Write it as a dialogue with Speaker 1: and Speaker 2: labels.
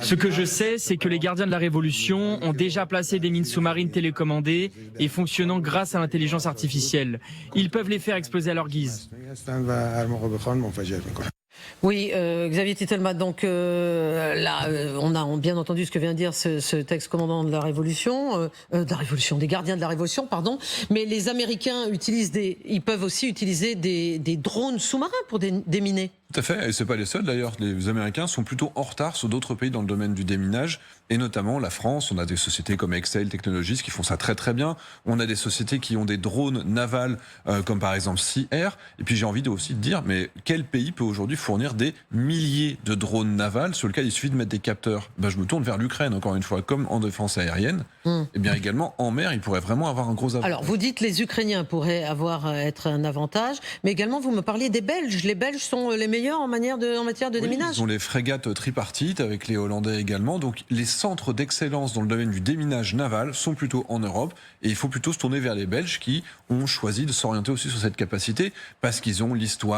Speaker 1: Ce que je sais, c'est que les gardiens de la Révolution ont déjà placé des mines sous-marines télécommandées et fonctionnant grâce à l'intelligence artificielle. Ils peuvent les faire exploser à leur guise.
Speaker 2: Oui, Xavier Titelmat, donc là, on a bien entendu ce que vient de dire ce ex-commandant de la Révolution, des gardiens de la Révolution, pardon. Mais les Américains ils peuvent aussi utiliser des drones sous-marins pour déminer.
Speaker 3: Tout à fait, et c'est pas les seuls d'ailleurs. Les Américains sont plutôt en retard sur d'autres pays dans le domaine du déminage, et notamment la France. On a des sociétés comme Excel Technologies qui font ça très très bien. On a des sociétés qui ont des drones navals, comme par exemple Sea Air. Et puis j'ai envie aussi de dire, mais quel pays peut aujourd'hui fournir des milliers de drones navals sur lesquels il suffit de mettre des capteurs? Je me tourne vers l'Ukraine, encore une fois, comme en défense aérienne. Et bien également en mer, il pourrait vraiment avoir un gros avantage.
Speaker 2: Alors vous dites les Ukrainiens pourraient être un avantage, mais également vous me parliez des Belges. Les Belges sont les meilleurs en matière de déminage.
Speaker 3: Ils ont les frégates tripartites avec les Hollandais également. Donc les centres d'excellence dans le domaine du déminage naval sont plutôt en Europe. Et il faut plutôt se tourner vers les Belges qui ont choisi de s'orienter aussi sur cette capacité parce qu'ils ont l'histoire.